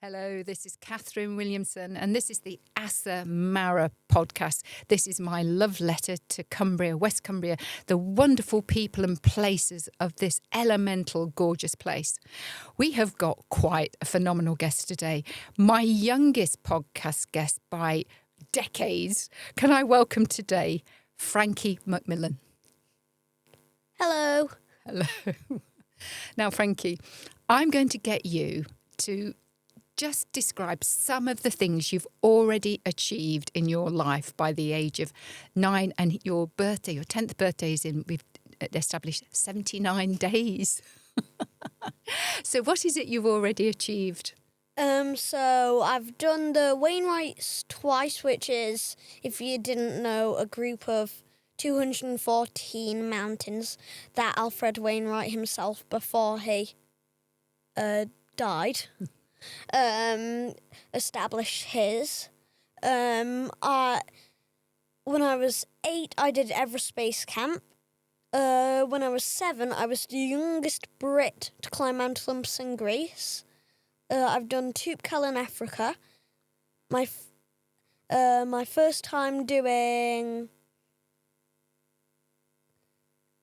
Hello, this is Catherine Williamson, and this is the Assa Marra podcast. This is my love letter to Cumbria, West Cumbria, the wonderful people and places of this elemental, gorgeous place. We have got quite a phenomenal guest today, my youngest podcast guest by decades. Can I welcome today Frankie McMillan? Hello. Hello. Now, Frankie, I'm going to get you to just describe some of the things you've already achieved in your life by the age of 9, and your birthday, your 10th birthday is in, we've established 79 days. So what is it you've already achieved? So I've done the Wainwrights twice, which is, if you didn't know, a group of 214 mountains that Alfred Wainwright himself, before he died, established his. When I was 8, I did Everest Base Camp. When I was 7, I was the youngest Brit to climb Mount Olympus in Greece. I've done Toubkal in Africa. My first time doing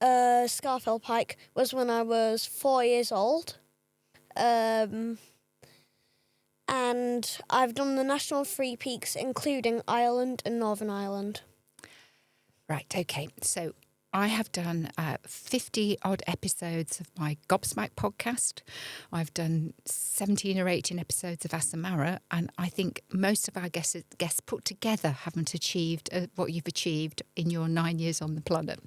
Scafell Pike was when I was 4 years old. And I've done the National Free Peaks, including Ireland and Northern Ireland. Right, okay. So I have done 50-odd episodes of my Gobsmack podcast. I've done 17 or 18 episodes of Assa Marra, and I think most of our guests put together haven't achieved what you've achieved in your 9 years on the planet.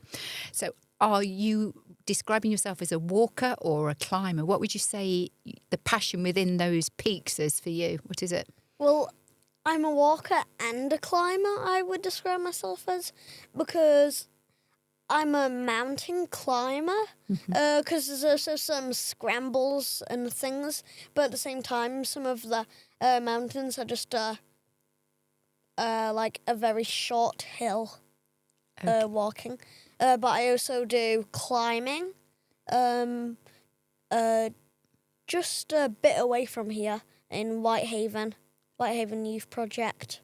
So are you describing yourself as a walker or a climber? What would you say the passion within those peaks is for you? What is it? Well, I'm a walker and a climber, I would describe myself as, because I'm a mountain climber, because there's also some scrambles and things, but at the same time, some of the mountains are just like a very short hill walking. But I also do climbing, just a bit away from here in Whitehaven Youth Project.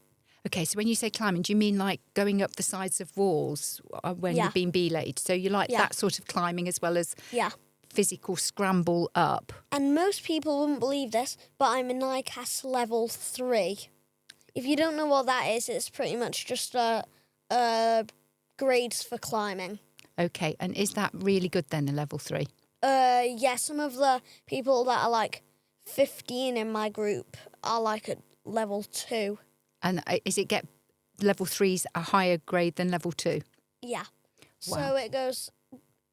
Okay, so when you say climbing, do you mean like going up the sides of walls when you've been belayed? So you like that sort of climbing as well as physical scramble up? And most people wouldn't believe this, but I'm a NICAS level 3. If you don't know what that is, it's pretty much just grades for climbing. Okay, and is that really good then, a level 3? Yeah, some of the people that are like 15 in my group are like at level 2. And is it get level 3's a higher grade than level 2? Yeah. Wow. So it goes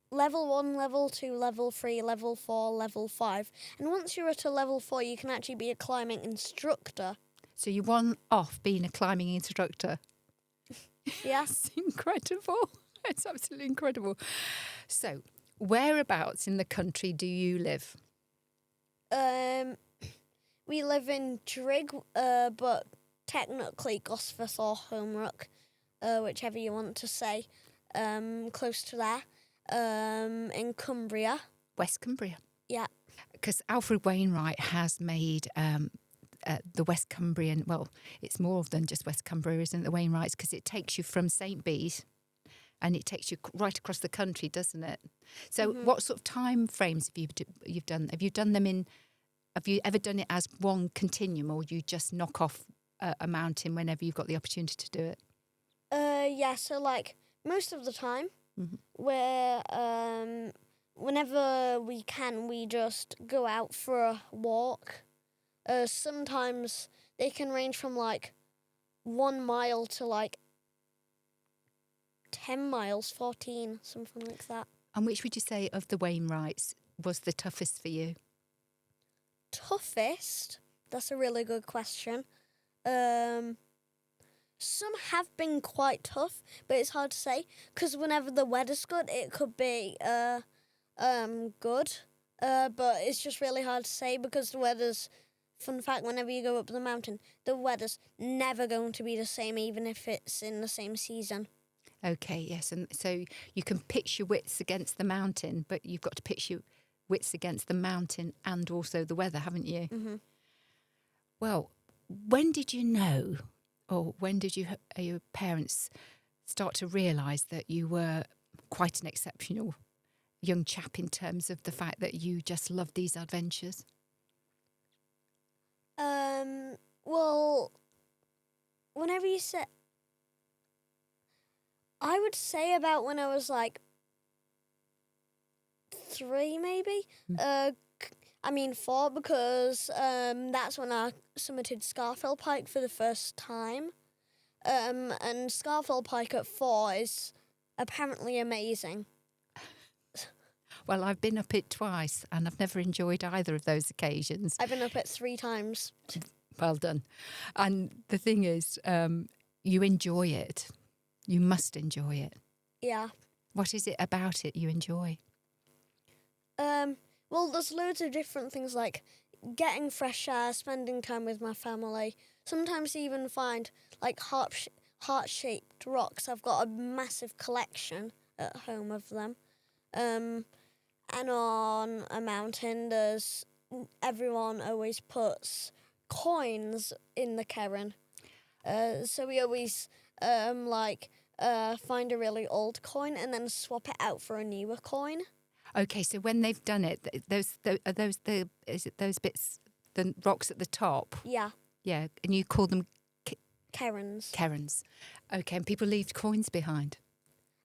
level 1, level 2, level 3, level 4, level 5. And once you're at a level 4, you can actually be a climbing instructor. So you're one off being a climbing instructor? Yeah. It's incredible. It's absolutely incredible. So whereabouts in the country do you live? We live in Drigg, but technically Gosforth or Homerook, whichever you want to say, close to there, in Cumbria. West Cumbria. Yeah. Because Alfred Wainwright has made the West Cumbrian, well, it's more than just West Cumbria, isn't it, the Wainwrights, because it takes you from St. Bees and it takes you right across the country, doesn't it? So what sort of time frames have you've done? Have you done them in, have you ever done it as one continuum, or you just knock off a mountain whenever you've got the opportunity to do it? Yeah, so like most of the time, we're, whenever we can, we just go out for a walk. Sometimes they can range from like 1 mile to like 10 miles, 14, something like that. And which would you say of the Wainwrights was the toughest for you? Toughest? That's a really good question. Some have been quite tough, but it's hard to say, because whenever the weather's good, it could be good. But it's just really hard to say, because the weather's, fun fact, whenever you go up the mountain, the weather's never going to be the same, even if it's in the same season. Okay, yes. And so you can pitch your wits against the mountain, but you've got to pitch your wits against the mountain and also the weather, haven't you? Mm-hmm. Well, when did you know, or when did your parents start to realise that you were quite an exceptional young chap in terms of the fact that you just loved these adventures? Well, whenever you said, I would say about when I was like 3, maybe. Mm. 4, because that's when I summited Scafell Pike for the first time. And Scafell Pike at 4 is apparently amazing. Well, I've been up it twice and I've never enjoyed either of those occasions. I've been up it 3 times. Well done. And the thing is, you enjoy it. You must enjoy it. Yeah. What is it about it you enjoy? Well, there's loads of different things like getting fresh air, spending time with my family. Sometimes even find like heart-shaped rocks. I've got a massive collection at home of them. And on a mountain, everyone always puts coins in the cairn. So we always find a really old coin and then swap it out for a newer coin. Okay, so when they've done it, is it those bits, the rocks at the top? Yeah. Yeah, and you call them Cairns. cairns. Okay, and people leave coins behind.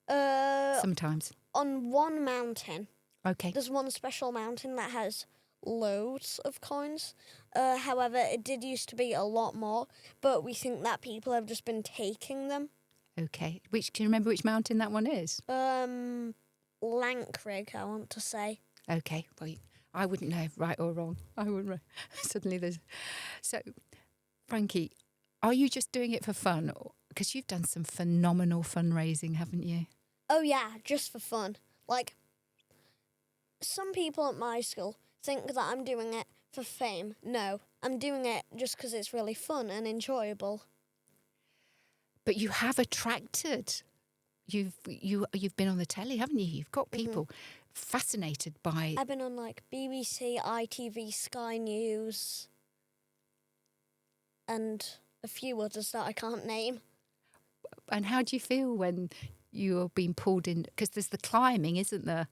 Sometimes. On one mountain. Okay. There's one special mountain that has loads of coins. However, it did used to be a lot more, but we think that people have just been taking them. Okay. Can you remember which mountain that one is? Lankrig, I want to say. Okay. Well, I wouldn't know right or wrong. I wouldn't know. Suddenly there's... So, Frankie, are you just doing it for fun? Because you've done some phenomenal fundraising, haven't you? Oh, yeah, just for fun. Like, some people at my school think that I'm doing it for fame. No, I'm doing it just because it's really fun and enjoyable. But you have attracted... You've been on the telly, haven't you? You've got people fascinated by... I've been on like BBC, ITV, Sky News, and a few others that I can't name. And how do you feel when you're being pulled in? Because there's the climbing, isn't there?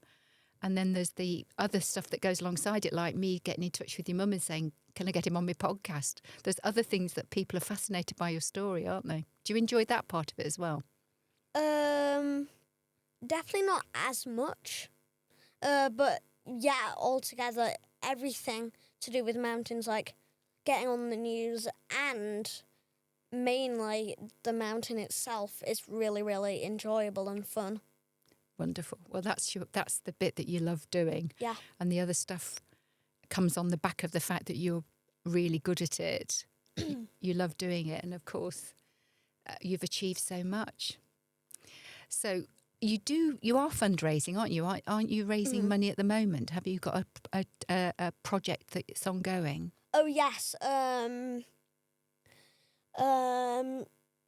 And then there's the other stuff that goes alongside it, like me getting in touch with your mum and saying, can I get him on my podcast? There's other things that people are fascinated by your story, aren't they? Do you enjoy that part of it as well? Definitely not as much. But yeah, altogether, everything to do with mountains, like getting on the news and mainly the mountain itself, is really, really enjoyable and fun. Wonderful. Well, that's the bit that you love doing. Yeah. And the other stuff comes on the back of the fact that you're really good at it. You love doing it. And of course, you've achieved so much. So you are fundraising, aren't you? Aren't you raising money at the moment? Have you got a project that's ongoing? Oh, yes.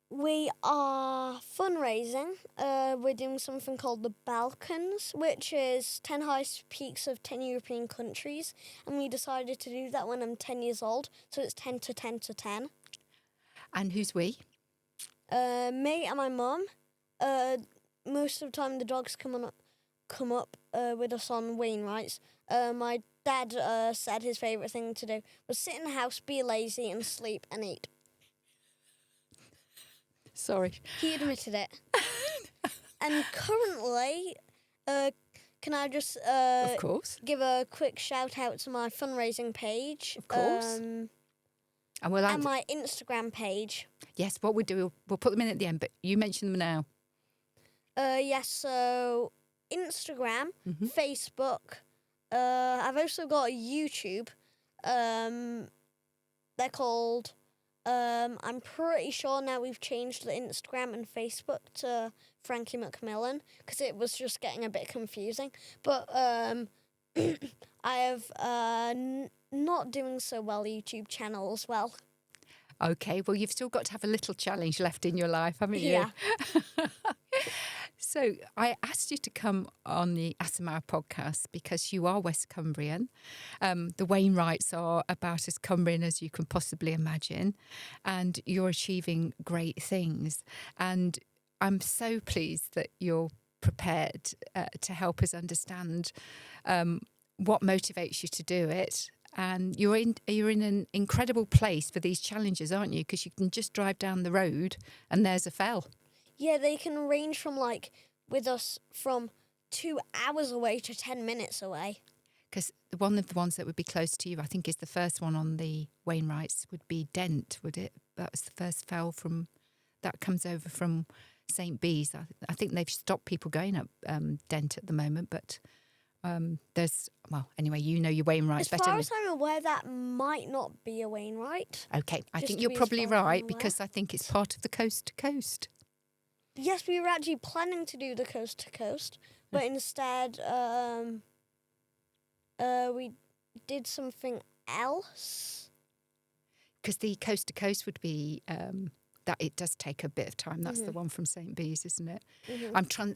We are fundraising. We're doing something called the Balkans, which is 10 highest peaks of 10 European countries. And we decided to do that when I'm 10 years old. So it's 10 to 10 to 10. And who's we? Me and my mum. Most of the time the dogs come up with us on Wainwrights. My dad said his favourite thing to do was sit in the house, be lazy and sleep and eat. Sorry. He admitted it. And currently, can I just of course, give a quick shout out to my fundraising page? Of course. And my Instagram page. Yes, what we'll do, we'll put them in at the end, but you mention them now. Yes, so Instagram, Facebook. I've also got a YouTube. They're called... I'm pretty sure now we've changed the Instagram and Facebook to Frankie McMillan because it was just getting a bit confusing. But I have not doing so well YouTube channel as well. Okay, well, you've still got to have a little challenge left in your life, haven't you? Yeah. So I asked you to come on the Assa Marra podcast because you are West Cumbrian. The Wainwrights are about as Cumbrian as you can possibly imagine, and you're achieving great things. And I'm so pleased that you're prepared to help us understand what motivates you to do it. And you're in an incredible place for these challenges, aren't you? Because you can just drive down the road and there's a fell. Yeah, they can range from with us from 2 hours away to 10 minutes away. Because one of the ones that would be close to you, I think, is the first one on the Wainwrights would be Dent, would it? That was the first fell that comes over from St. Bees. I think they've stopped people going up Dent at the moment, but anyway, you know your Wainwrights better. As far as I'm aware, that might not be a Wainwright. Okay, I think you're probably right because I think it's part of the coast to coast. Yes, we were actually planning to do the coast to coast, but instead we did something else. Because the coast to coast would be that it does take a bit of time. That's the one from St. Bees, isn't it? Mm-hmm. I'm trying.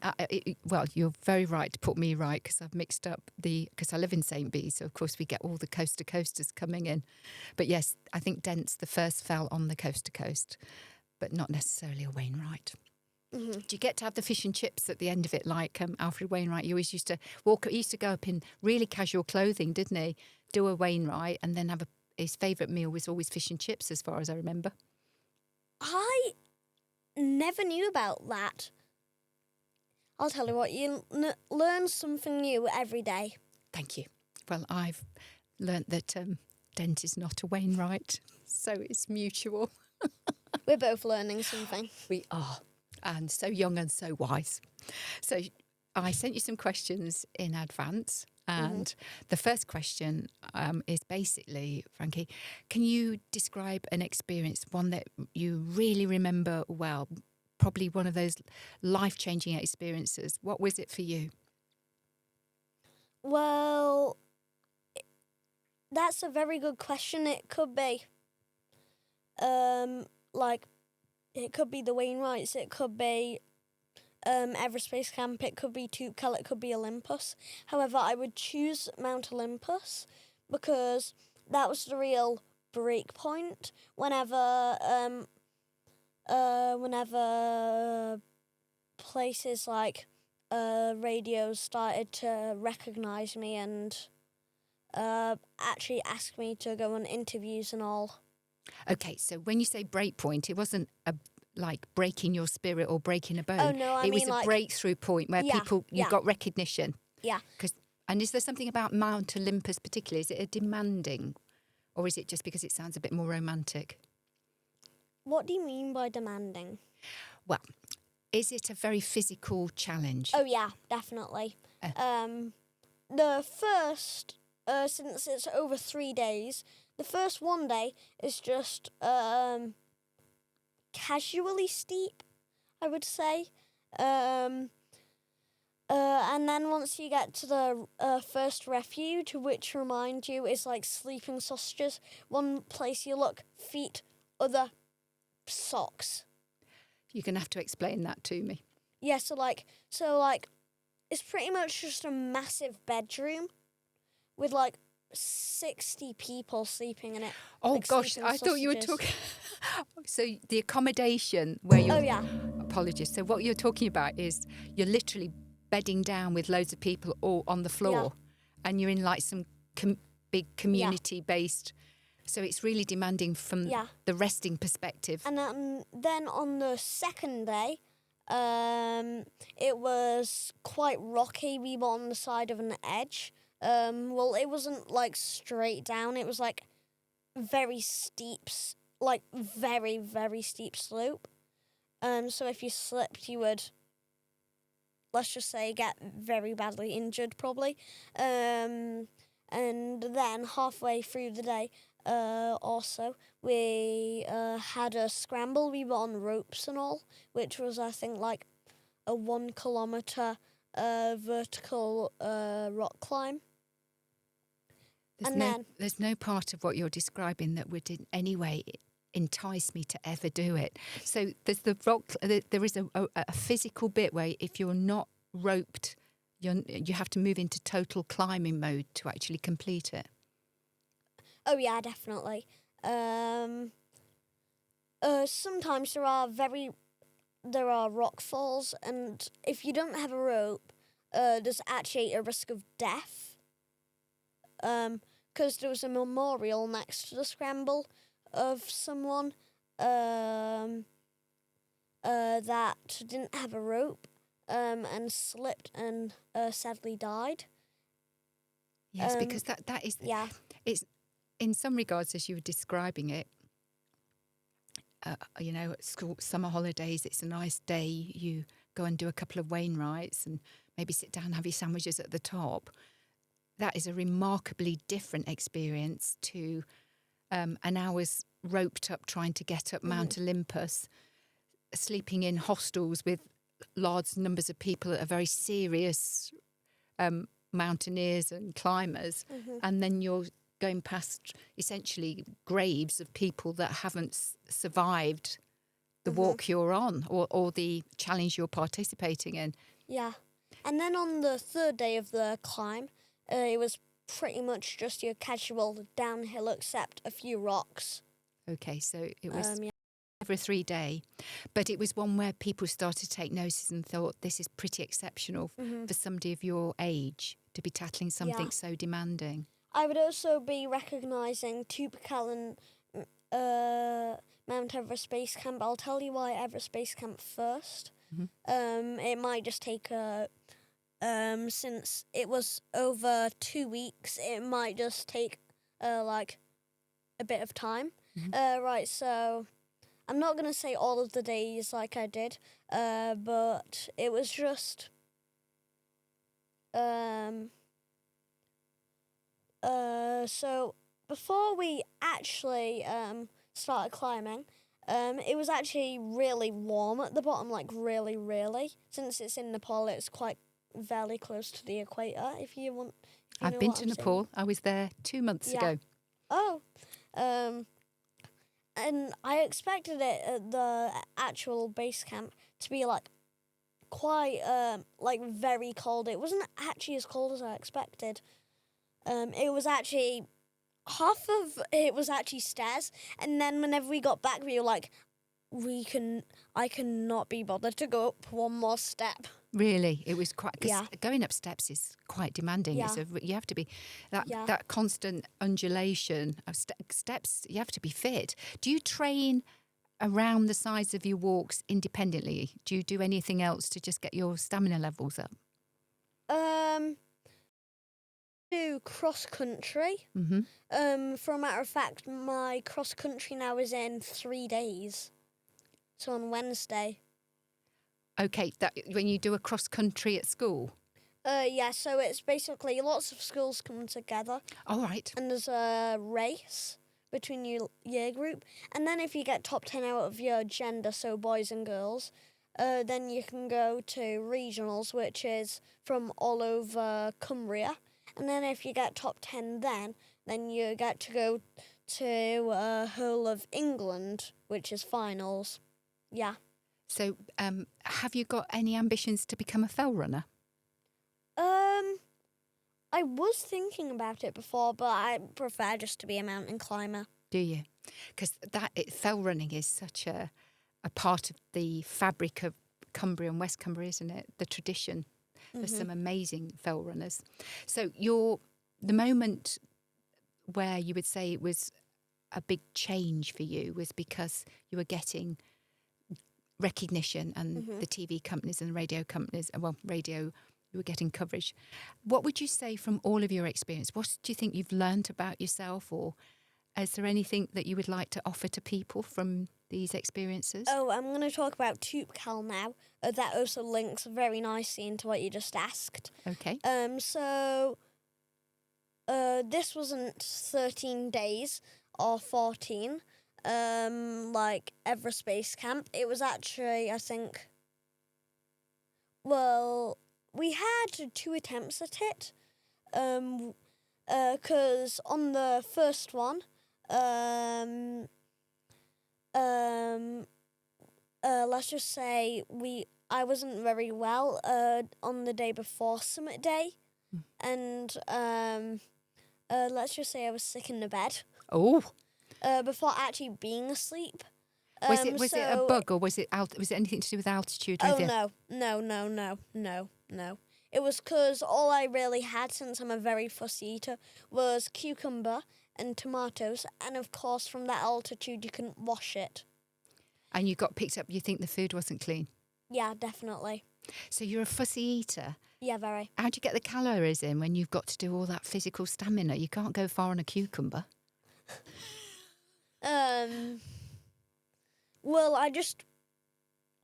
You're very right to put me right because I've mixed up because I live in St. Bees, so of course we get all the coast to coasters coming in. But yes, I think Dent's the first fell on the coast to coast, but not necessarily a Wainwright. Mm-hmm. Do you get to have the fish and chips at the end of it, like Alfred Wainwright? He always used to go up in really casual clothing, didn't he? Do a Wainwright and then his favourite meal was always fish and chips, as far as I remember. I never knew about that. I'll tell you what, you learn something new every day. Thank you. Well, I've learnt that Dent is not a Wainwright, so it's mutual. We're both learning something. We are, and so young and so wise. So I sent you some questions in advance. And the first question is basically, Frankie, can you describe an experience, one that you really remember well, probably one of those life-changing experiences? What was it for you? Well, that's a very good question. It could be, it could be the Wainwrights, it could be Everest Base Camp, it could be Tootkel, it could be Olympus. However, I would choose Mount Olympus because that was the real break point. Whenever places like radios started to recognise me and actually ask me to go on interviews and all. Okay, so when you say break people, it wasn't like breaking your spirit or breaking a bone. Oh, no, it was a breakthrough point where you got recognition. Yeah. And is there something about Mount Olympus particularly? Is it a demanding, or is it just because it sounds a bit more romantic? What do you mean by demanding? Well, is it a very physical challenge? Oh, yeah, definitely. The first, since it's over 3 days, the first one day is just casually steep, I would say. And then once you get to the first refuge, which remind you is like sleeping sausages, one place you look, feet, other, socks. You're going to have to explain that to me. Yeah, so it's pretty much just a massive bedroom with 60 people sleeping in it. Oh gosh, I thought you were talking. So the accommodation where you. Oh yeah. Apologies. So what you're talking about is you're literally bedding down with loads of people all on the floor, and you're in some big community-based. So it's really demanding from the resting perspective. And then on the second day, it was quite rocky. We were on the side of an edge. Well, it wasn't straight down. It was very steep, very, very steep slope. So if you slipped, you would, let's just say, get very badly injured probably. And then halfway through the day, also, we had a scramble. We were on ropes and all, which was, I think, a 1 kilometre vertical rock climb. There's no part of what you're describing that would in any way entice me to ever do it. So there's there is a physical bit where if you're not roped, you have to move into total climbing mode to actually complete it. Oh yeah, definitely. Sometimes there are rock falls, and if you don't have a rope, there's actually a risk of death. Because there was a memorial next to the scramble of someone that didn't have a rope and slipped and sadly died. Yes, because that is... Yeah. It's, in some regards, as you were describing it, at school, summer holidays, it's a nice day. You go and do a couple of Wainwrights and maybe sit down and have your sandwiches at the top. That is a remarkably different experience to an hour's roped up trying to get up Mount Olympus, sleeping in hostels with large numbers of people that are very serious mountaineers and climbers, and then you're going past essentially graves of people that haven't survived the walk you're on or the challenge you're participating in. Yeah. And then on the third day of the climb, it was pretty much just your casual downhill except a few rocks. Okay, so it was over a 3-day, but it was one where people started to take notice and thought this is pretty exceptional for somebody of your age to be tackling something so demanding. I would also be recognising Tupacallan Mount Everest Base Camp. I'll tell you why Everest Base Camp first. It might just take since it was over 2 weeks, it might just take like a bit of time. Right, so I'm not going to say all of the days like I did, but it was just so before we actually started climbing, it was actually really warm at the bottom, like really, really. Since it's in Nepal, it's quite very close to the equator, if you want. I've been to Nepal. I was there 2 months ago. Oh. And I expected it at the actual base camp to be like quite like very cold. It wasn't actually as cold as I expected. It was actually half of it was actually stairs, and then whenever we got back, we were like, I cannot be bothered to go up one more step. Really, it was quite. Because going up steps is quite demanding. Yeah. You have to be that constant undulation of steps. You have to be fit. Do you train around the size of your walks independently? Do you do anything else to just get your stamina levels up? Do cross country. For a matter of fact, my cross country now is in 3 days. So on Wednesday. Okay, that when you do a cross country at school. Yeah, so it's basically lots of schools come together. All right. And there's a race between your year group, and then if you get top 10 out of your gender, so boys and girls, then you can go to regionals, which is from all over Cumbria. And then if you get top 10 then you get to go to whole of England, which is finals. Yeah. So have you got any ambitions to become a fell runner? I was thinking about it before, but I prefer just to be a mountain climber. Do you? Because fell running is such a part of the fabric of Cumbria and West Cumbria, isn't it? The tradition. There's some amazing fell runners. So the moment where you would say it was a big change for you was because you were getting recognition and the TV companies and the radio companies, radio, you were getting coverage. What would you say from all of your experience? What do you think you've learned about yourself, or is there anything that you would like to offer to people from these experiences? Oh, I'm going to talk about Tupcal now. That also links very nicely into what you just asked. Okay. So this wasn't 13 days or 14, like Everest Base Camp. It was actually, I think, well, we had 2 attempts at it, because on the first one, let's just say I wasn't very well on the day before Summit Day, and let's just say I was sick in the bed. Oh. Before actually being asleep. Was it a bug, or was it anything to do with altitude? Oh, no. It was because all I really had, since I'm a very fussy eater, was cucumber and tomatoes, and of course from that altitude you couldn't wash it. And you got picked up, you think the food wasn't clean? Yeah, definitely. So you're a fussy eater? Yeah, very. How do you get the calories in when you've got to do all that physical stamina? You can't go far on a cucumber. Well, I just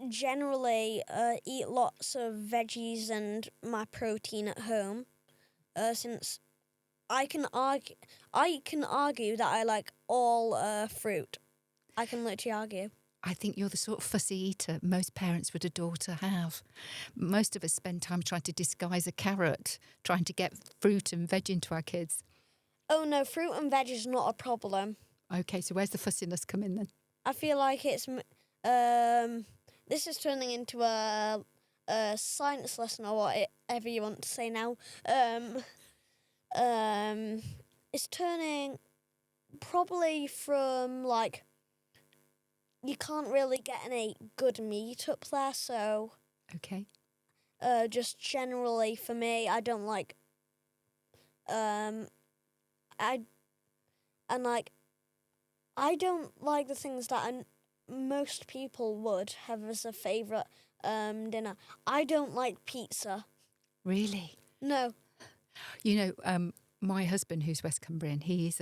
generally eat lots of veggies and my protein at home, since I can argue that I like all fruit. I can literally argue. I think you're the sort of fussy eater most parents would adore to have. Most of us spend time trying to disguise a carrot, trying to get fruit and veg into our kids. Oh no, fruit and veg is not a problem. Okay, so where's the fussiness come in then? I feel like it's this is turning into a science lesson or whatever you want to say now. It's turning probably from like you can't really get any good meat up there, so Okay. just generally for me, I don't like I don't like the things that most people would have as a favourite dinner. I don't like pizza. Really? No. You know, my husband, who's West Cumbrian, he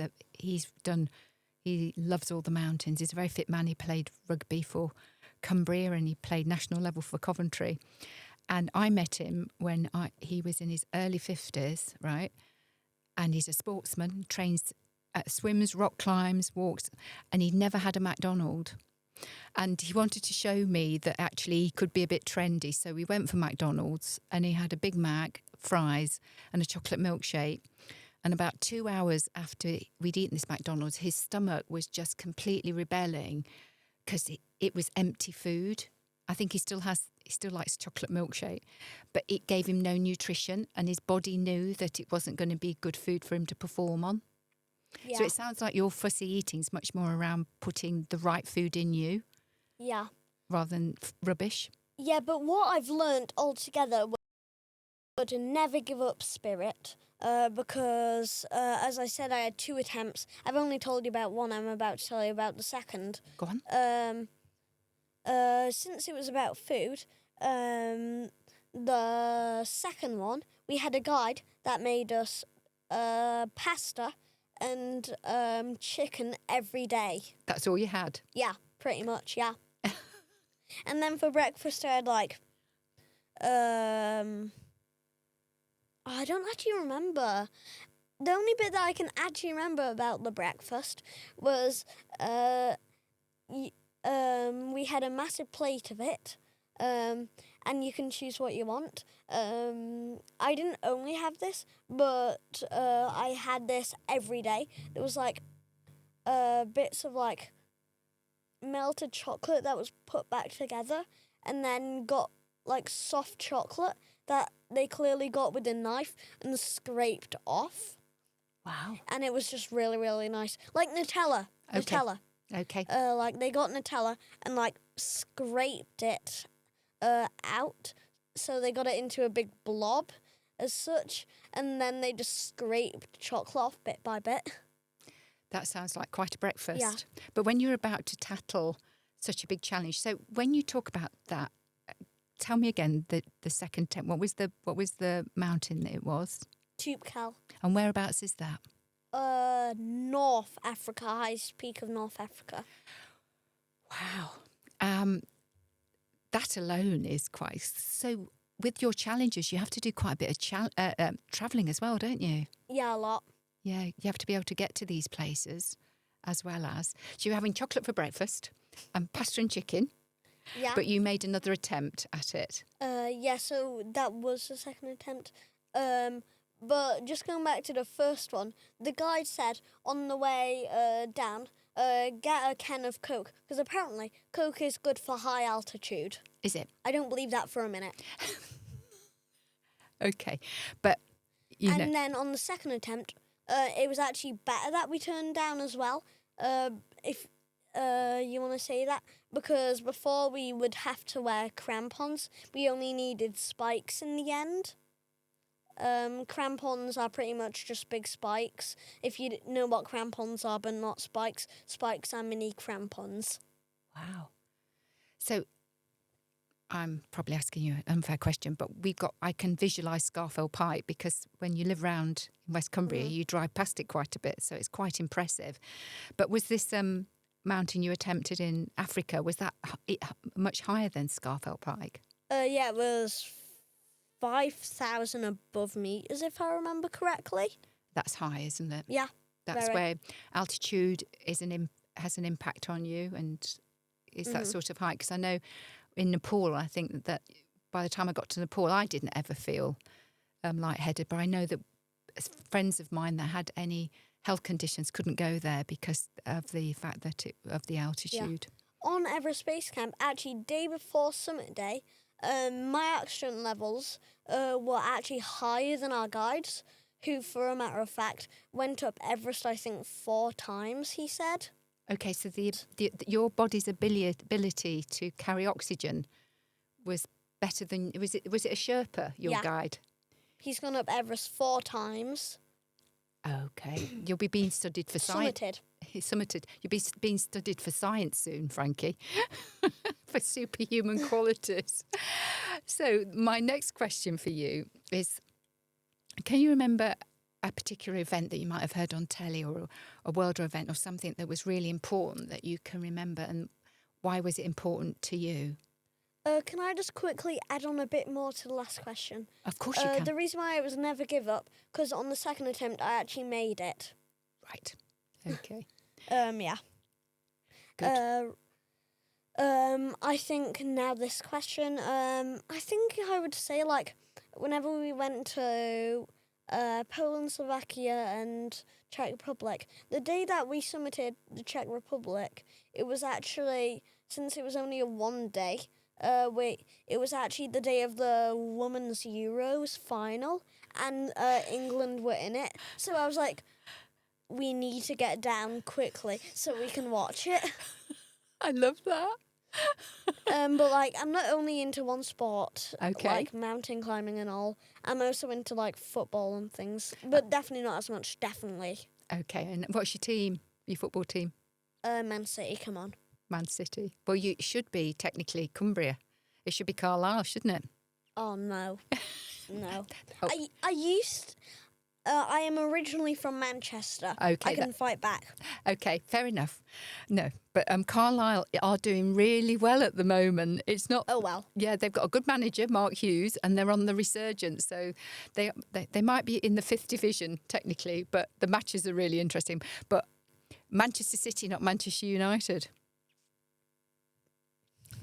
loves all the mountains. He's a very fit man. He played rugby for Cumbria and he played national level for Coventry. And I met him when he was in his early 50s, right? And he's a sportsman, trains, swims, rock climbs, walks, and he'd never had a McDonald's. And he wanted to show me that actually he could be a bit trendy. So we went for McDonald's and he had a Big Mac, fries and a chocolate milkshake. And about 2 hours after we'd eaten this McDonald's, his stomach was just completely rebelling because it was empty food. I think he still likes chocolate milkshake, but it gave him no nutrition and his body knew that it wasn't going to be good food for him to perform on. Yeah. So it sounds like your fussy eating is much more around putting the right food in you. Yeah. Rather than rubbish. Yeah, but what I've learnt altogether was to never give up spirit. Because, as I said, I had 2 attempts. I've only told you about one. I'm about to tell you about the second. Go on. Since it was about food, the second one, we had a guide that made us pasta and chicken every day. That's all you had? Yeah, pretty much, yeah. And then for breakfast, I had I don't actually remember. The only bit that I can actually remember about the breakfast was we had a massive plate of it, and you can choose what you want. I didn't only have this, but I had this every day. There was bits of melted chocolate that was put back together, and then got soft chocolate that they clearly got with a knife and scraped off. Wow. And it was just really, really nice. Like Nutella. Okay. Nutella. Okay. They got Nutella and scraped it out. So they got it into a big blob as such. And then they just scraped chocolate off bit by bit. That sounds like quite a breakfast. Yeah. But when you're about to tackle such a big challenge, so when you talk about that, tell me again the second attempt. What was the mountain that it was? Toopkal. And whereabouts is that? North Africa, highest peak of North Africa. Wow. That alone is quite... So with your challenges, you have to do quite a bit of travelling as well, don't you? Yeah, a lot. Yeah, you have to be able to get to these places as well as... So you're having chocolate for breakfast and pasta and chicken. Yeah. But you made another attempt at it. Yeah, so that was the second attempt. But just going back to the first one, the guide said on the way down, get a can of Coke, because apparently Coke is good for high altitude. Is it? I don't believe that for a minute. Okay. But, And then on the second attempt, it was actually better that we turned down as well, if you want to say that, because before we would have to wear crampons. We only needed spikes in the end. Crampons are pretty much just big spikes. If you know what crampons are but not spikes, spikes are mini crampons. Wow. So I'm probably asking you an unfair question, but I can visualise Scafell Pike, because when you live around in West Cumbria, you drive past it quite a bit, so it's quite impressive. But was this mountain you attempted in Africa, was that much higher than Scafell Pike? Yeah, it was 5,000 above meters, if I remember correctly. That's high, isn't it? Yeah. That's very. where altitude has an impact on you, and is that sort of height? Because I know in Nepal, I think that by the time I got to Nepal, I didn't ever feel lightheaded. But I know that friends of mine that had any health conditions couldn't go there because of the fact that of the altitude. Yeah. On Everest Base Camp, actually, day before summit day, my oxygen levels were actually higher than our guides, who, for a matter of fact, went up Everest, I think, 4 times, he said. Okay, so your body's ability to carry oxygen was better than... Was it a Sherpa, your guide? He's gone up Everest 4 times. Okay. You'll be being studied for science. Summited. You'll be being studied for science soon, Frankie, for superhuman qualities. So my next question for you is, can you remember a particular event that you might have heard on telly, or a world event or something that was really important that you can remember, and why was it important to you? Can I just quickly add on a bit more to the last question? Of course you can. The reason why it was never give up, because on the second attempt I actually made it. Right. Okay. Yeah. Good. I think now this question, I think I would say, like, whenever we went to Poland, Slovakia and Czech Republic, the day that we summited the Czech Republic, it was actually, since it was only a 1 day, it was actually the day of the Women's Euros final, and England were in it. So I was like, we need to get down quickly so we can watch it. I love that. But, like, I'm not only into one sport, Okay. like mountain climbing and all. I'm also into, like, football and things, but definitely not as much, definitely. Okay, and what's your team, your football team? Man City, come on. Man City. Well, you should be technically Cumbria. It should be Carlisle, shouldn't it? Oh, no. No. Oh. I am originally from Manchester. Okay, I can fight back. Okay, fair enough. No, but Carlisle are doing really well at the moment. It's not... Oh, well. Yeah, they've got a good manager, Mark Hughes, and they're on the resurgence. So they might be in the 5th division, technically, but the matches are really interesting. But Manchester City, not Manchester United.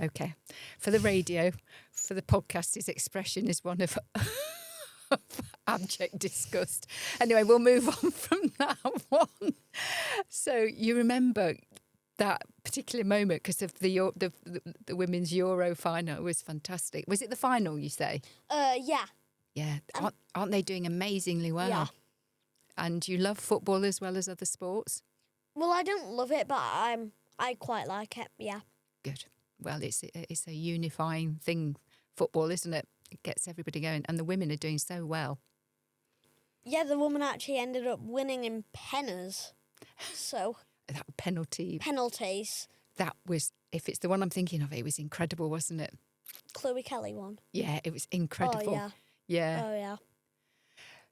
Okay. For the radio, for the podcast, his expression is one of abject disgust. Anyway, we'll move on from that one. So you remember that particular moment because of the women's Euro final. It was fantastic. Was it the final, you say? Yeah. Yeah. Aren't they doing amazingly well? Yeah. And you love football as well as other sports? Well, I don't love it, but I quite like it, yeah. Good. Well, it's a unifying thing, football, isn't it? It gets everybody going. And the women are doing so well. Yeah, the woman actually ended up winning in penners. So... That penalties. That was, if it's the one I'm thinking of, it was incredible, wasn't it? Chloe Kelly won. Yeah, it was incredible. Oh, yeah. Yeah. Oh, yeah.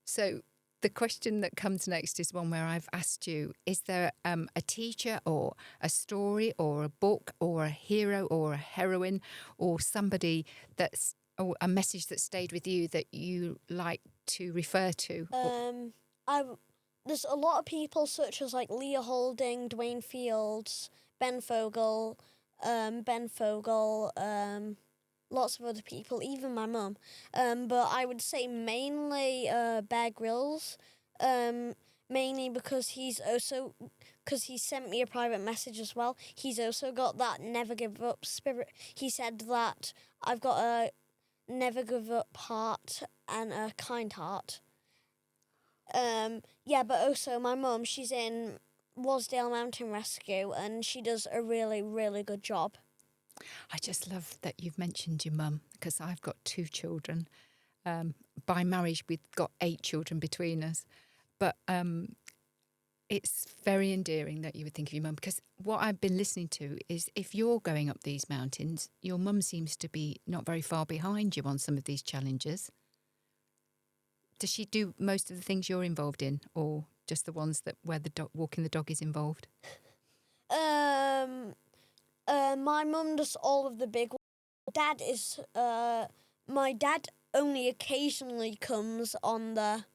So the question that comes next is one where I've asked you, is there a teacher or a story or a book or a hero or a heroine or somebody that's, or a message that stayed with you that you like to refer to? There's a lot of people such as like Leah Holding, Dwayne Fields, Ben Fogle, lots of other people, even my mum. But I would say mainly Bear Grylls, mainly because he sent me a private message as well. He's also got that never give up spirit. He said that I've got a never give up heart and a kind heart. But also my mum, she's in Wasdale Mountain Rescue, and she does a really, really good job. I just love that you've mentioned your mum, because I've got 2 children. By marriage, we've got 8 children between us. But it's very endearing that you would think of your mum, because what I've been listening to is if you're going up these mountains, your mum seems to be not very far behind you on some of these challenges. Does she do most of the things you're involved in, or just the ones where the walking the dog is involved? My mum does all of the big ones. My dad only occasionally comes on the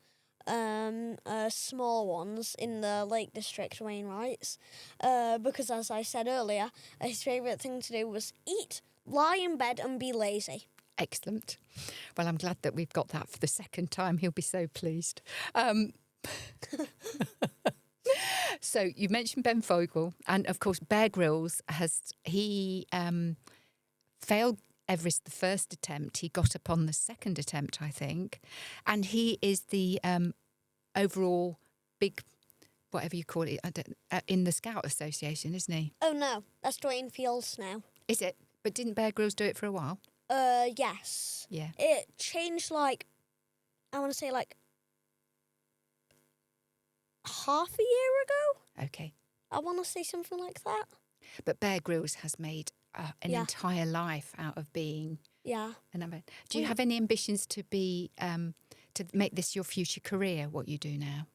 small ones in the Lake District Wainwrights, because as I said earlier, his favourite thing to do was eat, lie in bed and be lazy. Excellent. Well, I'm glad that we've got that for the second time. He'll be so pleased. So you mentioned Ben Fogle, and of course Bear Grylls failed Everest the first attempt. He got up on the second attempt, I think, and he is the overall big, whatever you call it, in the Scout Association, isn't he? Oh no, that's Dwayne Fields now. Is it? But didn't Bear Grylls do it for a while? Yes. Yeah. It changed I want to say half a year ago. Okay. I want to say something like that. But Bear Grylls has made an entire life out of being. Yeah. Do you have any ambitions to be to make this your future career? What you do now?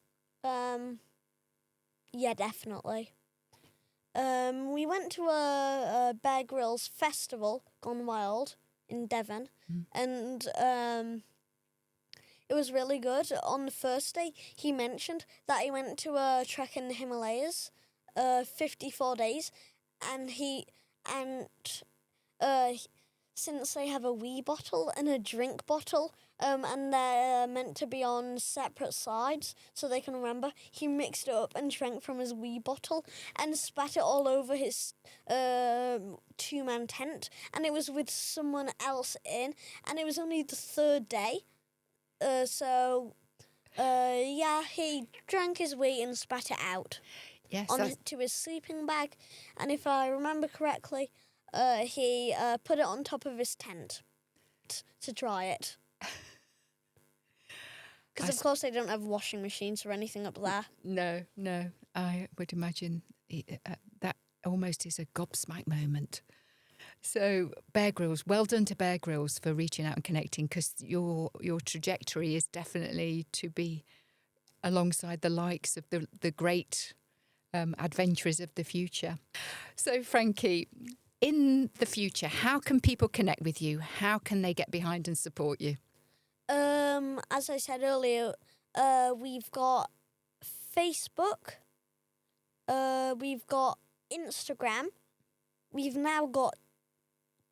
Yeah, definitely. We went to a Bear Grylls festival, Gone Wild, in Devon, and it was really good. On the first day, he mentioned that he went to a trek in the Himalayas, 54 days, and since they have a wee bottle and a drink bottle, and they're meant to be on separate sides so they can remember, he mixed it up and drank from his wee bottle and spat it all over his 2-man tent, and it was with someone else in, and it was only the third day. He drank his wee and spat it out. Yes, to his sleeping bag, and if I remember correctly, he put it on top of his tent to dry it. Because of course they don't have washing machines or anything up there. No. I would imagine that almost is a gobsmack moment. So Bear Grylls, well done to Bear Grylls for reaching out and connecting, because your trajectory is definitely to be alongside the likes of the great adventurers of the future. So Frankie, in the future, how can people connect with you? How can they get behind and support you? As I said earlier, we've got Facebook, we've got Instagram, we've now got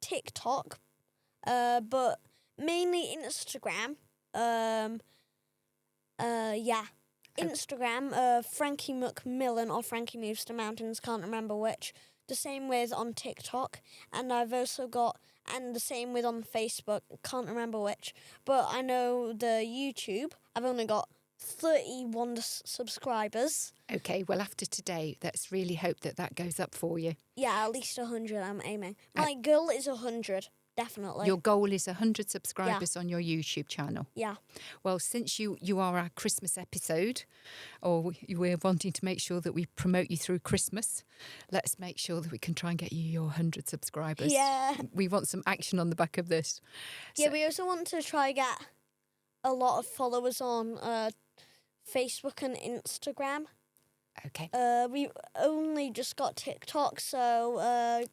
TikTok, but mainly Instagram. Instagram, Frankie McMillan or Frankie Moves to Mountains, can't remember which. The same with on TikTok, and I've also got, and the same with on Facebook, can't remember which. But I know the YouTube, I've only got 31 subscribers. Okay, well, after today, let's really hope that goes up for you. Yeah, at least 100 I'm aiming. My goal is 100, definitely. Your goal is 100 subscribers on your YouTube channel? Yeah. Well, since you are our Christmas episode, or we're wanting to make sure that we promote you through Christmas, let's make sure that we can try and get you your 100 subscribers. Yeah. We want some action on the back of this. Yeah, we also want to try get a lot of followers on Facebook and Instagram. Okay. We only just got TikTok, so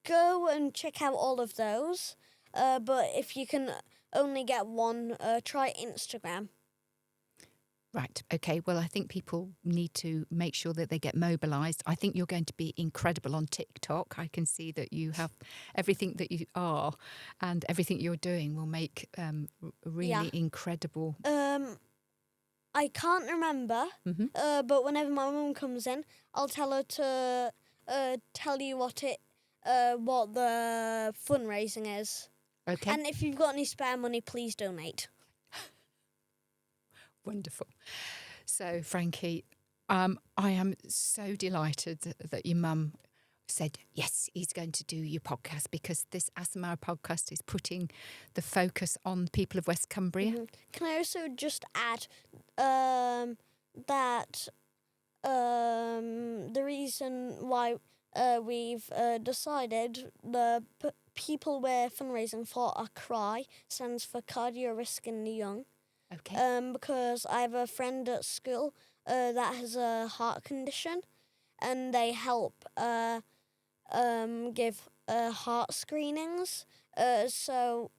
go and check out all of those. But if you can only get one, try Instagram. Right. Okay. Well, I think people need to make sure that they get mobilised. I think you're going to be incredible on TikTok. I can see that you have everything that you are, and everything you're doing will make really incredible. I can't remember, but whenever my mum comes in, I'll tell her to tell you what the fundraising is. Okay. And if you've got any spare money, please donate. Wonderful. So, Frankie, I am so delighted that your mum said, yes, he's going to do your podcast, because this Assa Marra podcast is putting the focus on the people of West Cumbria. Can I also just add that the reason why we've decided the people we're fundraising for are CRY, stands for Cardio Risk in the Young. Okay. Because I have a friend at school that has a heart condition, and they help give heart screenings, so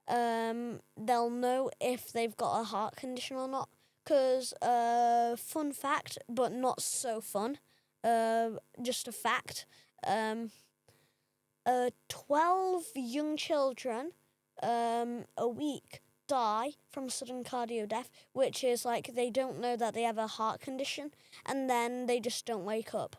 they'll know if they've got a heart condition or not. Because, fun fact, but not so fun, just a fact, 12 young children a week die from sudden cardio death, which is like they don't know that they have a heart condition, and then they just don't wake up.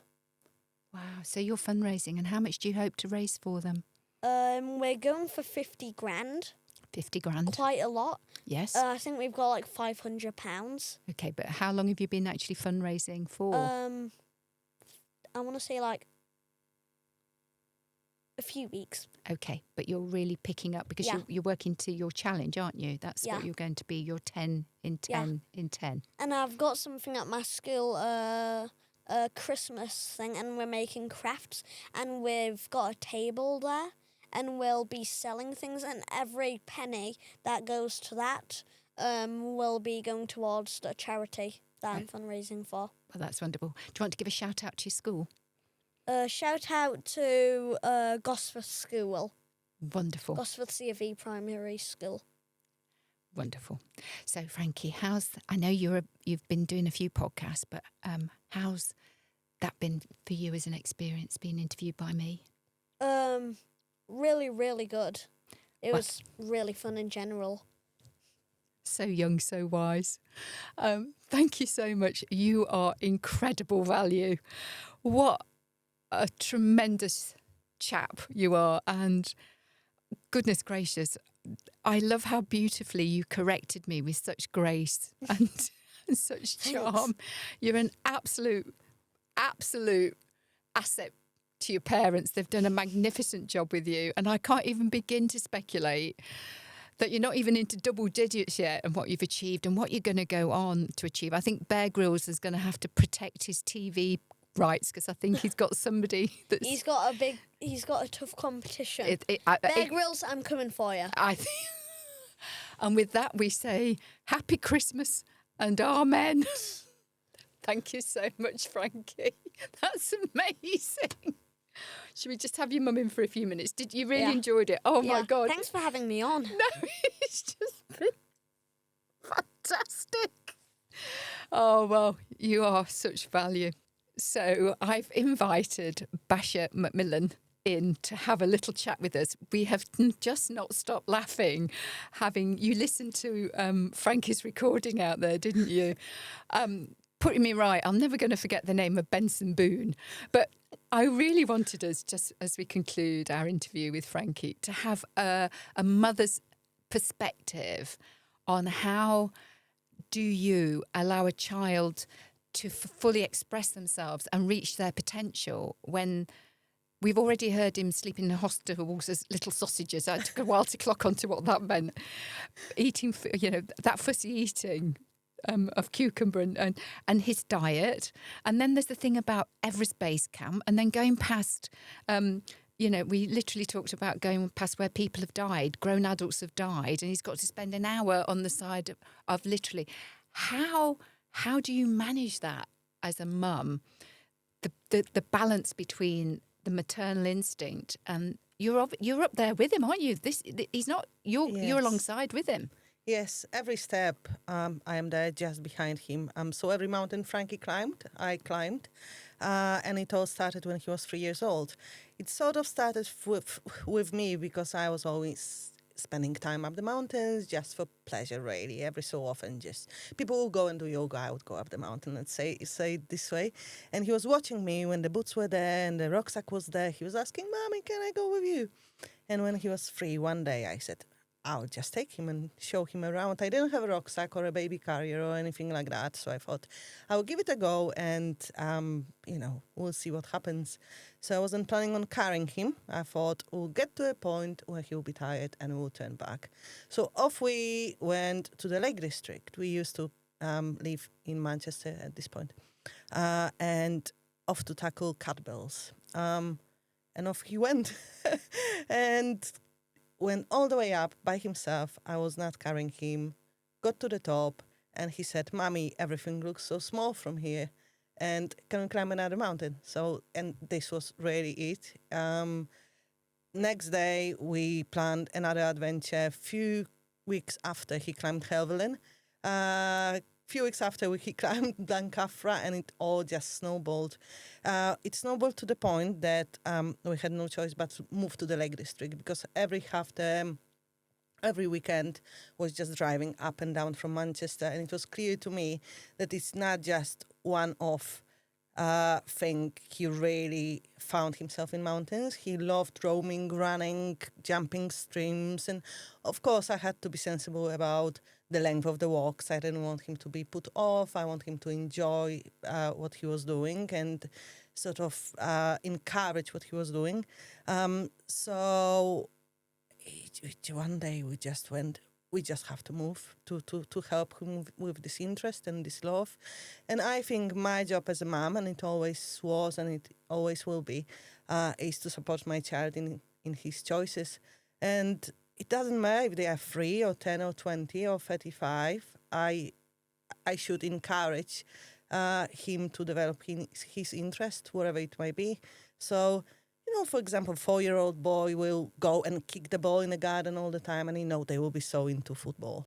Wow. So you're fundraising, and how much do you hope to raise for them? We're going for 50 grand. 50 grand. Quite a lot. Yes. I think we've got like £500. Okay, but how long have you been actually fundraising for? I want to say like a few weeks. Okay, but you're really picking up, because you're working to your challenge, aren't you? That's what you're going to be, your 10 in 10 in 10. And I've got something at my school, a Christmas thing, and we're making crafts, and we've got a table there, and we'll be selling things, and every penny that goes to that will be going towards the charity that I'm fundraising for. Well, that's wonderful. Do you want to give a shout out to your school? Shout out to Gosforth School. Wonderful. Gosforth C.V. Primary School. Wonderful. So, Frankie, I know you've been doing a few podcasts, but how's that been for you as an experience, being interviewed by me? Really, really good. It was really fun in general. So young, so wise. Thank you so much. You are incredible value. What a tremendous chap you are. And goodness gracious, I love how beautifully you corrected me with such grace and such charm. You're an absolute asset to your parents. They've done a magnificent job with you. And I can't even begin to speculate that you're not even into double digits yet, and what you've achieved and what you're going to go on to achieve. I think Bear Grylls is going to have to protect his TV rights, because I think he's got somebody that's... He's got a tough competition. Bear Grylls, I'm coming for you. I think. And with that, we say Happy Christmas and Amen. Thank you so much, Frankie. That's amazing. Should we just have your mum in for a few minutes? Did you really enjoyed it? Oh, my God. Thanks for having me on. No, it's just been fantastic. Oh, well, you are such value. So I've invited Assa McMillan in to have a little chat with us. We have just not stopped laughing, you listened to Frankie's recording out there, didn't you? Putting me right, I'm never going to forget the name of Benson Boone. But I really wanted us, just as we conclude our interview with Frankie, to have a mother's perspective on how do you allow a child to fully express themselves and reach their potential when we've already heard him sleeping in hospitals as little sausages. It took a while to clock onto what that meant. Eating, that fussy eating of cucumber and his diet. And then there's the thing about Everest Base Camp, and then going past, we literally talked about going past where people have died, grown adults have died, and he's got to spend an hour on the side of literally. How do you manage that as a mum? The balance between the maternal instinct and you're up there with him, aren't you? He's not. You're alongside with him. Yes, every step I am there just behind him. So every mountain Frankie climbed, I climbed. And it all started when he was 3 years old. It sort of started with me because I was always spending time up the mountains just for pleasure, really. Every so often, just people will go and do yoga. I would go up the mountain and say it this way. And he was watching me when the boots were there and the rucksack was there. He was asking, "Mommy, can I go with you?" And when he was free one day, I said, I'll just take him and show him around. I didn't have a rucksack or a baby carrier or anything like that. So I thought I'll give it a go and, we'll see what happens. So I wasn't planning on carrying him. I thought we'll get to a point where he'll be tired and we'll turn back. So off we went to the Lake District. We used to live in Manchester at this point. And off to tackle catbells. And off he went. And went all the way up by himself. I was not carrying him. Got to the top, and he said, "Mommy, everything looks so small from here, and can we climb another mountain?" So, and this was really it. Next day, we planned another adventure. Few weeks after, he climbed Helvellyn. Few weeks after, he climbed Blancafra, and it all just snowballed. It snowballed to the point that we had no choice but to move to the Lake District, because every weekend was just driving up and down from Manchester, and it was clear to me that it's not just one-off thing. He really found himself in mountains. He loved roaming, running, jumping streams, and of course I had to be sensible about the length of the walks. I didn't want him to be put off. I want him to enjoy what he was doing and sort of encourage what he was doing. So one day we just went, we just have to move to help him with this interest and this love. And I think my job as a mom, and it always was and it always will be, is to support my child in his choices. And it doesn't matter if they are 3 or 10 or 20 or 35. I should encourage him to develop his interest, whatever it might be. So, for example, 4-year-old boy will go and kick the ball in the garden all the time, and they will be so into football.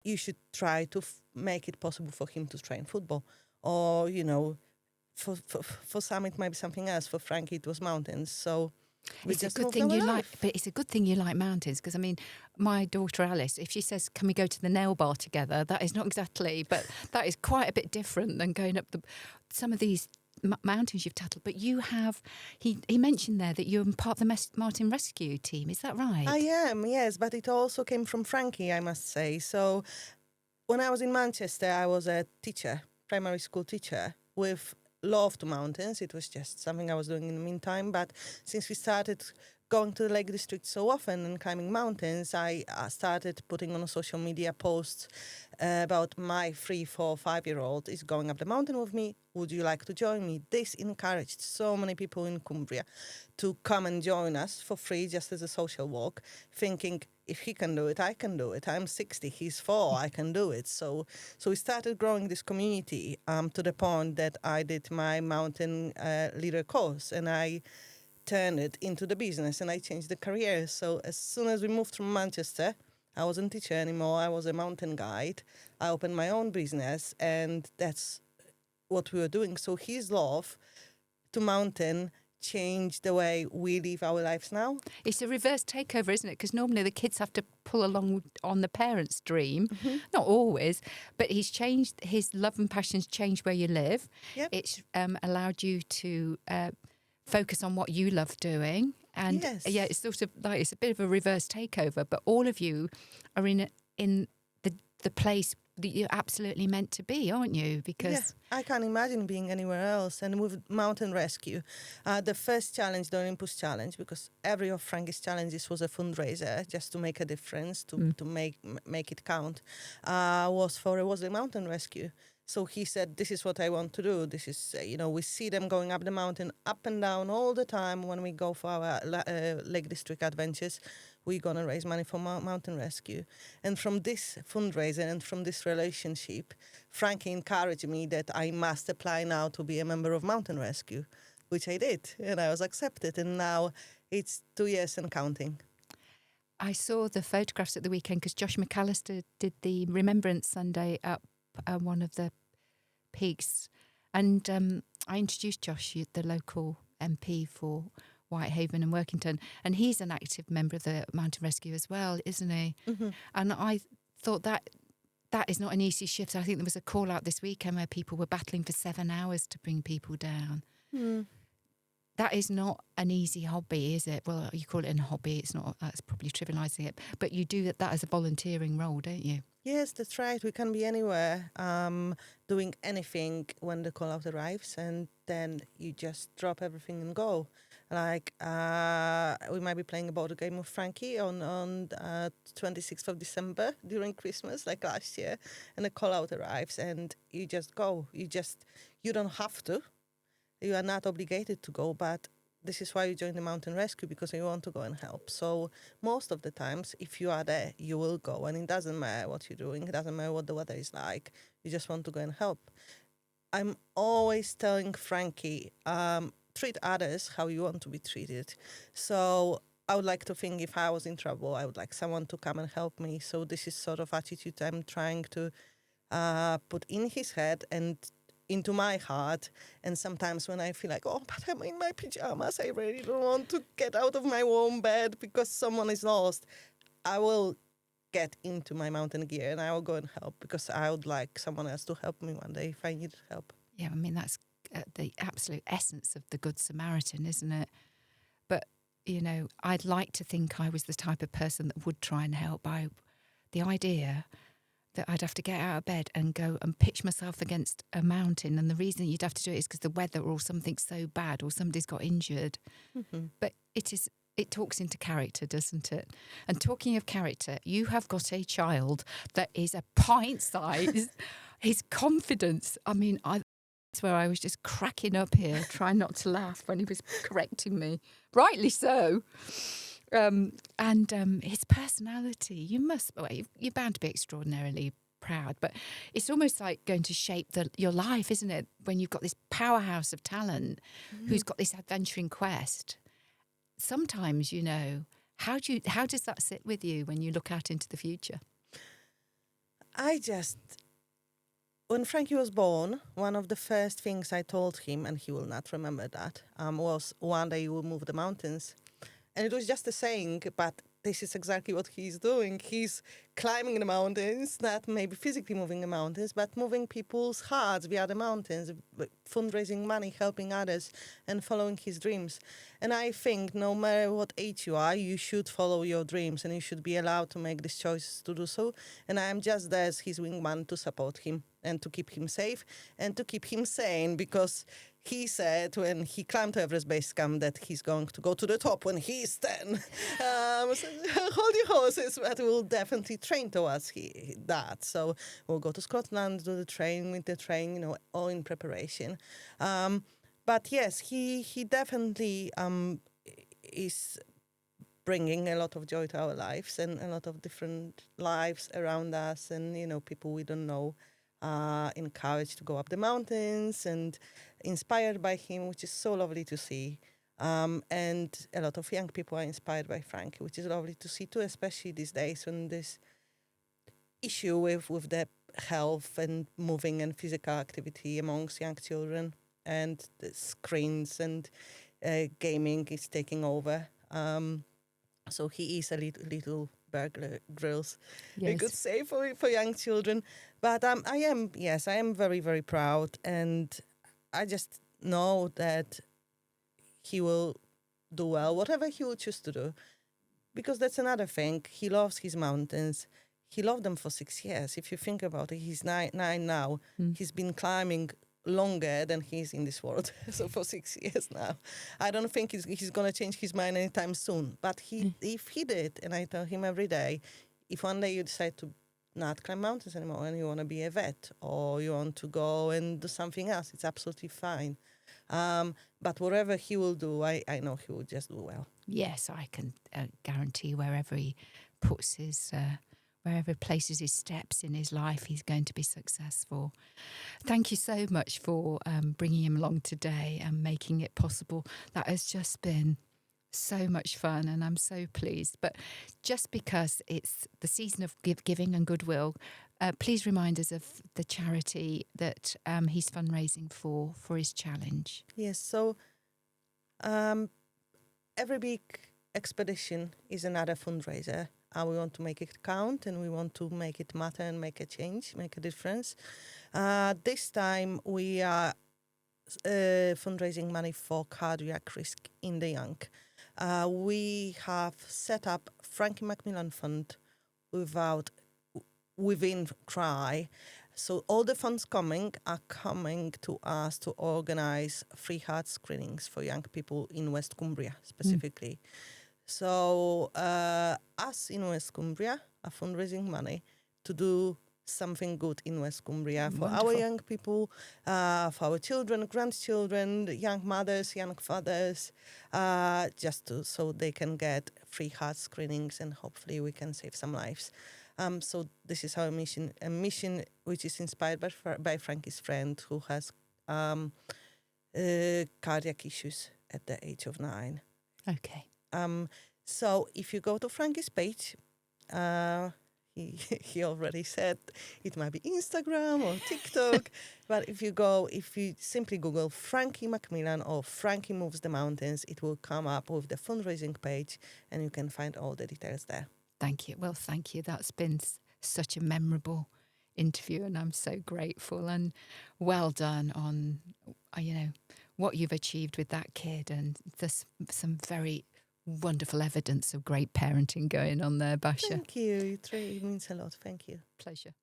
You should try to make it possible for him to train football. Or, for some it might be something else. For Frankie, it was mountains. So it's a good thing you like, but it's a good thing you like mountains, because my daughter Alice, if she says, "Can we go to the nail bar together?" that is not exactly, but that is quite a bit different than going up some of these mountains you've tackled. But you have, he mentioned there that you're part of the mountain rescue team. Is that right? I am, yes, but it also came from Frankie, I must say. So when I was in Manchester, I was a teacher, primary school teacher with love to mountains. It was just something I was doing in the meantime. But since we started going to the Lake District so often and climbing mountains, I started putting on social media posts about my 3, 4, 5-year-old is going up the mountain with me. Would you like to join me? This encouraged so many people in Cumbria to come and join us for free, just as a social walk, thinking, if he can do it, I can do it. I'm 60, he's 4, I can do it. So we started growing this community to the point that I did my mountain leader course, and I turned it into the business, and I changed the career. So as soon as we moved from Manchester, I wasn't a teacher anymore. I was a mountain guide. I opened my own business, and that's what we were doing. So his love to mountain changed the way we live our lives now. It's a reverse takeover, isn't it? Because normally the kids have to pull along on the parents' dream. Mm-hmm. Not always, but he's changed. His love and passions changed where you live. Yep. It's allowed you to focus on what you love doing. And yes. Yeah, it's sort of like, it's a bit of a reverse takeover, but all of you are in the place that you're absolutely meant to be, aren't you? Because I can't imagine being anywhere else. And with mountain rescue, the first challenge, the Olympus challenge, because every of Frankie's challenges was a fundraiser just to make a difference, to make it count, was the mountain rescue. So he said, this is what I want to do. This is, we see them going up the mountain, up and down all the time. When we go for our Lake District adventures, we're going to raise money for mountain rescue. And from this fundraiser and from this relationship, Frankie encouraged me that I must apply now to be a member of mountain rescue, which I did. And I was accepted. And now it's 2 years and counting. I saw the photographs at the weekend because Josh McAllister did the Remembrance Sunday up one of the peaks, and I introduced Josh, the local MP for Whitehaven and Workington, and he's an active member of the Mountain Rescue as well, isn't he? Mm-hmm. And I thought that is not an easy shift. I think there was a call out this weekend where people were battling for 7 hours to bring people down. Mm. That is not an easy hobby, is it? Well, you call it a hobby. It's not. That's probably trivialising it. But you do that as a volunteering role, don't you? Yes, that's right. We can be anywhere, doing anything when the call out arrives, and then you just drop everything and go. Like we might be playing a board game with Frankie on 26th of December during Christmas, like last year, and the call out arrives, and you just go. You don't have to. You are not obligated to go, but this is why you join the mountain rescue, because you want to go and help. So most of the times, if you are there, you will go, and it doesn't matter what you're doing. It doesn't matter what the weather is like. You just want to go and help. I'm always telling Frankie, treat others how you want to be treated. So I would like to think if I was in trouble, I would like someone to come and help me. So this is sort of attitude I'm trying to put in his head and into my heart. And sometimes when I feel like, oh, but I'm in my pajamas, I really don't want to get out of my warm bed because someone is lost, I will get into my mountain gear and I will go and help, because I would like someone else to help me one day if I need help. Yeah, I mean, that's the absolute essence of the Good Samaritan, isn't it? But, I'd like to think I was the type of person that would try and help. The idea that I'd have to get out of bed and go and pitch myself against a mountain, and the reason you'd have to do it is because the weather or something's so bad or somebody's got injured. Mm-hmm. But it talks into character, doesn't it? And talking of character, you have got a child that is a pint size. His confidence, I mean, that's where I was just cracking up here, trying not to laugh when he was correcting me. Rightly so. And his personality, you're bound to be extraordinarily proud, but it's almost like going to shape your life, isn't it? When you've got this powerhouse of talent who's got this adventuring quest. Sometimes, how does that sit with you when you look out into the future? When Frankie was born, one of the first things I told him, and he will not remember that, was one day you will move the mountains. And it was just a saying, but this is exactly what he's doing. He's climbing the mountains, not maybe physically moving the mountains, but moving people's hearts via the mountains, fundraising money, helping others, and following his dreams. And I think no matter what age you are, you should follow your dreams, and you should be allowed to make these choices to do so. And I am just there as his wingman to support him and to keep him safe and to keep him sane, because he said when he climbed to Everest Base Camp that he's going to go to the top when he's 10. So hold your horses, but we'll definitely train towards that. So we'll go to Scotland, do the train, all in preparation. But yes, he definitely is bringing a lot of joy to our lives and a lot of different lives around us, and, people we don't know. Encouraged to go up the mountains and inspired by him, which is so lovely to see. And a lot of young people are inspired by Frankie, which is lovely to see too, especially these days when this issue with the health and moving and physical activity amongst young children and the screens and gaming is taking over. So he is a little burglar grills, we could say, for young children. But I am very, very proud, and I just know that he will do well, whatever he will choose to do, because that's another thing. He loves his mountains. He loved them for 6 years. If you think about it, he's nine now. He's been climbing longer than he's in this world, so for 6 years now. I don't think he's going to change his mind anytime soon. But if he did, and I tell him every day, if one day you decide to not climb mountains anymore and you want to be a vet or you want to go and do something else, it's absolutely fine. But whatever he will do, I know he will just do well. Yes, I can guarantee wherever he puts wherever places his steps in his life, he's going to be successful. Thank you so much for bringing him along today and making it possible. That has just been so much fun, and I'm so pleased. But just because it's the season of giving and goodwill, please remind us of the charity that he's fundraising for his challenge. Yes, so every big expedition is another fundraiser. We want to make it count, and we want to make it matter and make a change, make a difference. This time we are fundraising money for cardiac risk in the young. We have set up Frankie McMillan Fund within CRY. So all the funds are coming to us to organize free heart screenings for young people in West Cumbria specifically. So us in West Cumbria are fundraising money to do something good in West Cumbria for our young people, for our children, grandchildren, young mothers, young fathers, so they can get free heart screenings, and hopefully we can save some lives. So this is our mission, a mission which is inspired by Frankie's friend who has cardiac issues at the age of 9. Okay. So if you go to Frankie's page, he already said it might be Instagram or TikTok, but if you simply Google Frankie McMillan or Frankie Moves the Mountains, it will come up with the fundraising page, and you can find all the details there. Thank you. Well, thank you. That's been such a memorable interview, and I'm so grateful, and well done on, what you've achieved with that kid. And there's some very wonderful evidence of great parenting going on there, Basha. Thank you. It really means a lot. Thank you. Pleasure.